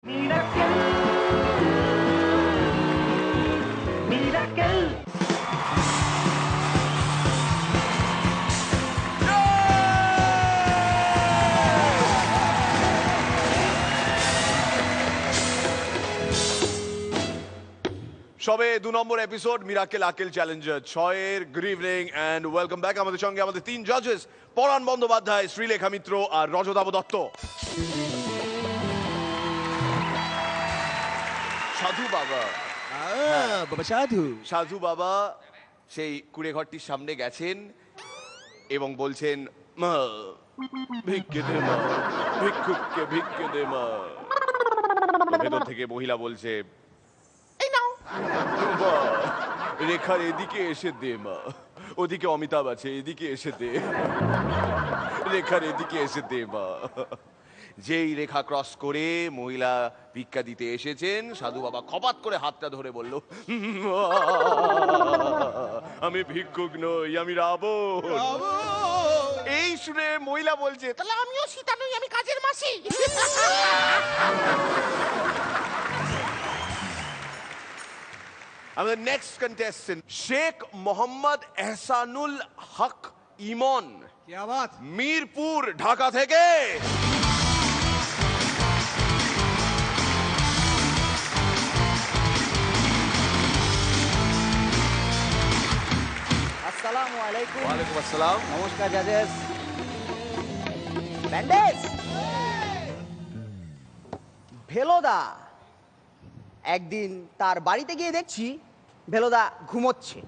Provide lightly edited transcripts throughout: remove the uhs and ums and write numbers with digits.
সবে 2 নম্বর episode Mirakkel Akkel challenger 6 good evening and welcome back. আমাদের সঙ্গে আমাদের 3 জাজেস, পরাণ বন্দ্যোপাধ্যায়, শ্রীলেখা মিত্র আর রজতাভ দত্ত। সাধু বাবা, সাধু বাবা সেই কুড়ে ঘরটির সামনে গেছেন এবং বলছেন, মা ভিক্ষে দে মা, ভিক্ষুককে ভিক্ষে দে মা। ভেতর থেকে মহিলা বলছে, রেখার এদিকে এসে দে মা, ওদিকে অমিতাভ আছে, এদিকে এসে দে, রেখার এদিকে এসে দে মা। যেই রেখা ক্রস করে মহিলা ভিক্ষা দিতে এসেছেন, সাধু বাবা খপাত করে হাতটা ধরে বলল, আমি ভিক্ষুক নই, আমি রাবণ। এই শুনে মহিলা বলছে, তাহলে আমিও সীতা নই, আমি কাজের মাসি। আমাদের নেক্সট কন্টেস্টেন্ট শেখ মোহাম্মদ এহসানুল হক ইমন, মিরপুর, ঢাকা থেকে। আসসালামু আলাইকুম। ওয়ালাইকুম আসসালাম। নমস্কার জাজেস। ব্যান্ডেজ। ভেলোদা একদিন তার বাড়িতে গিয়ে দেখছি ভেলোদা ঘুমোচ্ছে।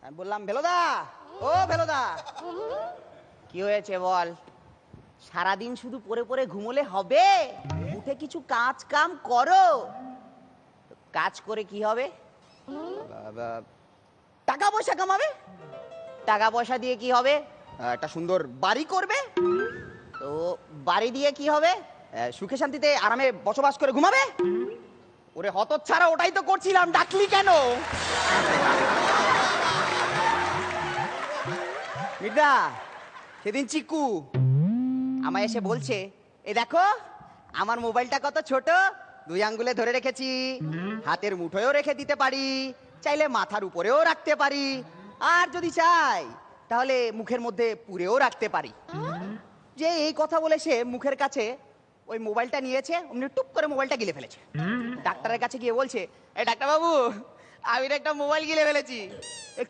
আমি বললাম, ভেলোদা, ও ভেলোদা, কি হয়েছে বল? সারাদিন শুধু পড়ে পড়ে ঘুমোলে হবে? উঠে কিছু কাজ কাম করো। কাজ করে কি হবে? টাকা পয়সা কামাবে। টাকা পয়সা দিয়ে কি হবে? একটা সুন্দর বাড়ি করবে। তো বাড়ি দিয়ে কি হবে? সুখে শান্তিতে আরামে বসবাস করে ঘুমাবে। ওরে হতচ্ছাড়া, ওটাই তো করছিলাম, ডাকলি কেন? মির্জা, সেদিন চিকু আমায় এসে বলছে, এ দেখো আমার মোবাইলটা কত ছোট, 2 আঙ্গুলে ধরে রেখেছি, হাতের মুঠোয়ও রেখে দিতে পারি, চাইলে মাথার উপরেও রাখতে পারি, আর যদি চাই তাহলে মুখের মধ্যে পুরেও রাখতে পারি। যে এই কথা বলে সে মুখের কাছে ওই মোবাইলটা নিয়েছে, অমনি টুপ করে মোবাইলটা গিলে ফেলেছে। ডাক্তারের কাছে গিয়ে বলছে, এই ডাক্তার বাবু, আমি একটা মোবাইল গিলে ফেলেছি।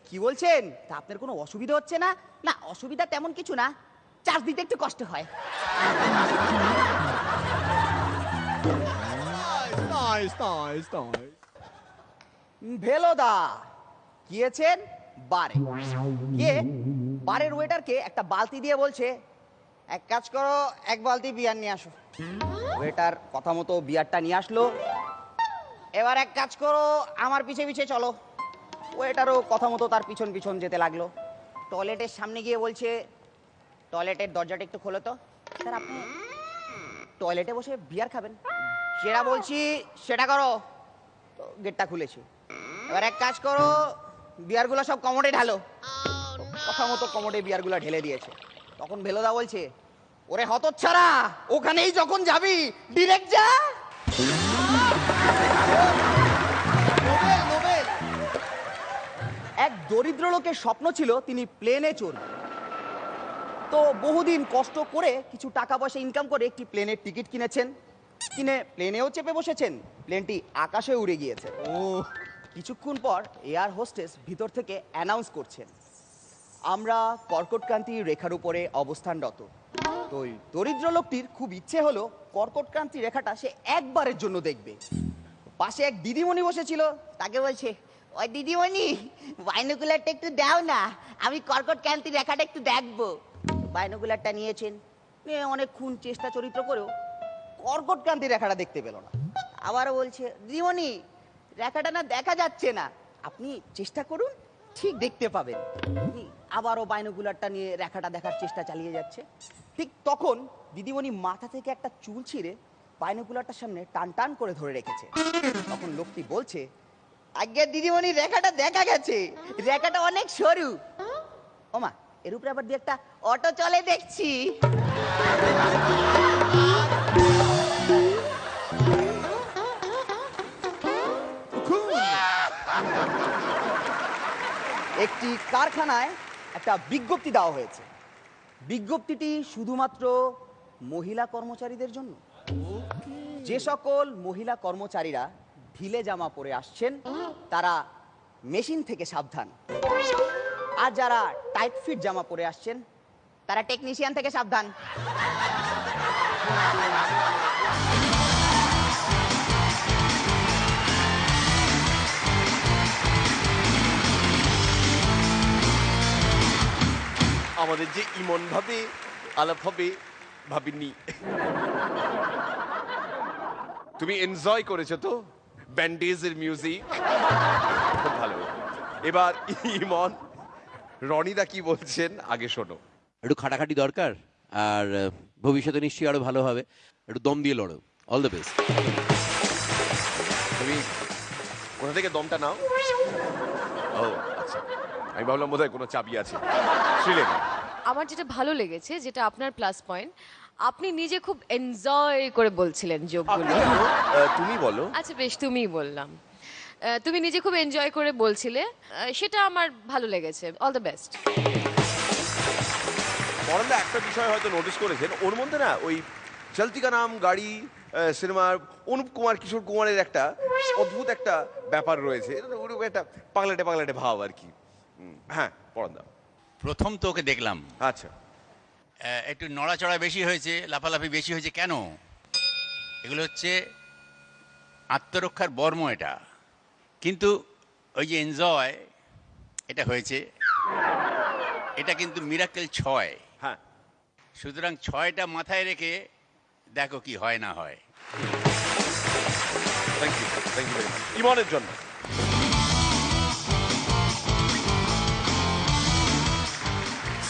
কি বলছেন? তা আপনার কোনো অসুবিধা হচ্ছে না? না, অসুবিধা তেমন কিছু না, চার্জ দিতে একটু কষ্ট হয়। ভেলোদা গিয়েছেন বারে, গিয়ে বারের ওয়েটারকে একটা বালতি দিয়ে বলছে, এক কাজ করো, 1 বালতি বিয়ার নিয়ে আসো। ওয়েটার কথা মতো বিয়ারটা নিয়ে আসলো। এবার এক কাজ করো, আমার পিছে পিছে চলো। ওয়েটারও কথা মতো তার পিছন পিছন যেতে লাগলো। টয়লেটের সামনে গিয়ে বলছে, টয়লেটের দরজাটা একটু খোলো তো। স্যার, আপনি টয়লেটে বসে বিয়ার খাবেন? সেটা বলছি সেটা করো। তো গেটটা খুলেছে। এবার এক কাজ করো, বিয়ারগুলো সব কমোডে ঢালো। কথা মতো কমোডে বিয়ারগুলো ঢেলে দিয়েছে। তখন ভেলোদা বলছে, ওরে হতচ্ছাড়া, ওখানেই যখন যাবি ডিরেক্ট যা। এক দরিদ্র লোকের স্বপ্ন ছিল তিনি প্লেনে চড়বেন। তো বহুদিন কষ্ট করে কিছু টাকা পয়সা ইনকাম করে একটি প্লেনের টিকিট কিনেছেন, কিনে প্লেনেও চেপে বসেছেন। প্লেনটি আকাশে উড়ে গিয়েছে। কিছুক্ষণ পর এয়ার হোস্টেস ভিতর থেকে অ্যানাউন্স করছেন, আমরা কর্কটক্রান্তি রেখার উপরে অবস্থানরত। তো ওই দরিদ্র লোকটির খুব ইচ্ছে হলো কর্কটক্রান্তি রেখাটা সে একবারের জন্য দেখবে। পাশে এক দিদিমণি বসেছিল, তাকে বলছে, ওই দিদিমণি, বাইনোকুলারটা একটু দাও না, আমি কর্কটক্রান্তি রেখাটা একটু দেখবো। বাইনোকুলারটা নিয়েছেন, নিয়ে অনেকক্ষণ চেষ্টা চরিত্র করেও কর্কটক্রান্তি রেখাটা দেখতে পেল না। আবারও বলছে, দিদিমণি, রেখাটা না দেখা যাচ্ছে না, আপনি চেষ্টা করুন, ঠিক দেখতে পাবেন। আবারও বাইনোকুলারটা নিয়ে রেখাটা দেখার চেষ্টা চালিয়ে যাচ্ছে। ঠিক তখন দিদিমণি মাথা থেকে একটা চুল ছিঁড়ে বাইনোকুলারটার সামনে টান টান করে ধরে রেখেছে। তখন লোকটি বলছে, আগে দিদিমণি, রেখাটা দেখা গেছে, রেখাটা অনেক সরু। ওমা, এর উপরে আবার দিয়ে একটা অটো চলে দেখছি। কারখানায় একটা বিজ্ঞপ্তি দেওয়া হয়েছে। বিজ্ঞপ্তিটি শুধুমাত্র মহিলা কর্মচারীদের জন্য। যে সকল মহিলা কর্মচারীরা ঢিলে জামা পরে আসছেন তারা মেশিন থেকে সাবধান, আর যারা টাইট ফিট জামা পরে আসছেন তারা টেকনিশিয়ান থেকে সাবধান। আমাদের যে ইমন ভাবে আলাপ হবে ভাবিনি। তুমি এনজয় করেছো তো ব্যান্ডেজের মিউজিক? খুব ভালো। এবার ইমন, রনিদা কি বলছেন আগে শোনো। একটু খাটাখাটি দরকার, আর ভবিষ্যতে নিশ্চয়ই আরো ভালো হবে। একটু দম দিয়ে লড়ো। All the best. তুমি কোথা থেকে দমটা নাও? ও আচ্ছা, আমি ভাবলাম বোধহয় কোনো চাবি আছে। শ্রীলেখা, আমার যেটা ভালো লেগেছে, যেটা আপনার প্লাস পয়েন্ট, আপনি নিজে খুব এনজয় করে বলছিলেন যোগগুলো। তুমি বলো। আচ্ছা বেশ, তুমিই বললাম। তুমি নিজে খুব এনজয় করে বলছিলে, সেটা আমার ভালো লেগেছে। All the best. পরমদা একটা বিষয় হয়তো নোটিস করেছেন, ওর মধ্যে না ওই চলতি কা নাম গাড়ি সিনেমার অনুপ কুমার কিশোর কুমারের একটা অদ্ভুত একটা ব্যাপার রয়েছে, ওরকম একটা পাগলাটে পাগলাটে ভাব আর কি। হ্যাঁ পরমদা। প্রথম তো ওকে দেখলাম, আচ্ছা, একটু নড়াচড়া বেশি হয়েছে, লাফালাফি বেশি হয়েছে। কেন? এগুলো হচ্ছে আত্মরক্ষার বর্ম এটা। কিন্তু ওই যে এনজয় এটা হয়েছে, এটা কিন্তু মিরাকেল 6। হ্যাঁ সুতরাং 6টা মাথায় রেখে দেখো কি হয় না হয়। থ্যাংক ইউ ভেরি মাচ ইমনের জন্য।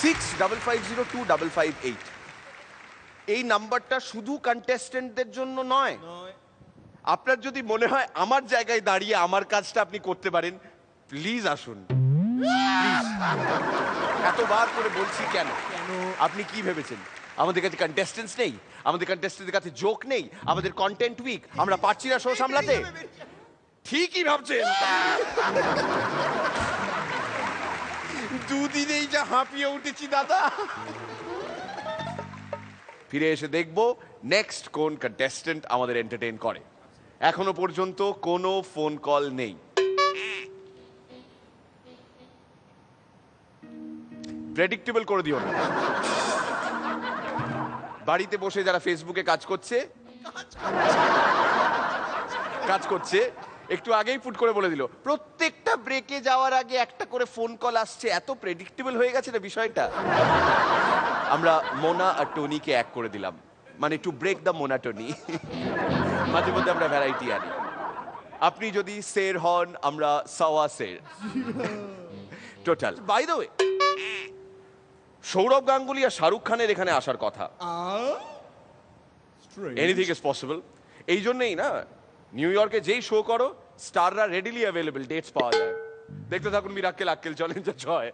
65502558 এই নাম্বারটা শুধু কন্টেস্টেন্টদের জন্য নয়। আপনার যদি মনে হয় আমার জায়গায় দাঁড়িয়ে আমার কাজটা আপনি করতে পারেন, প্লিজ আসুন। Please। এতবার করে বলছি কেন? আপনি কি ভেবেছেন আমাদের কাছে কন্টেস্টেন্টস নেই? আমাদের কন্টেস্টেন্টদের কাছে জোক নেই? আমাদের কন্টেন্ট উইক, আমরা পারছি না শো সামলাতে? ঠিকই ভাবছেন। দুদিনেই যা হাঁপিয়ে উঠেছি দাদা। ফিরে এসে দেখবো নেক্সট কোন কন্টেস্টেন্ট আমাদের এন্টারটেইন করে। এখনো পর্যন্ত কোনো ফোন কল নেই। প্রেডিক্টেবল করে দিও না। বাড়িতে বসে যারা ফেসবুকে কাজ করছে একটু আগেই ফুট করে বলে দিল প্রত্যেকটা ব্রেকে যাওয়ার আগে একটা করে ফোন কল আসছে। এত প্রেডিক্টেবল হয়ে গেছে না বিষয়টা। আমরা মোনা আর টনিকে এক করে দিলাম, মানে টু ব্রেক দ্য মোনাটোনি। মাঝে মধ্যে আমরা ভ্যারাইটি আনি। আপনি যদি শের হন, আমরা সাওয়া শের। Total. By the way, Sourav Ganguly আর শাহরুখ খানের এখানে আসার কথা। Anything is possible. এই জন্যই না নিউ ইয়র্কে যেই শো করো স্টাররা রেডিলি অ্যাভেলেবল, ডেটস পাওয়া যায়। দেখতে থাকুন মিরাক্কেল আক্কেল চ্যালেঞ্জ জয়।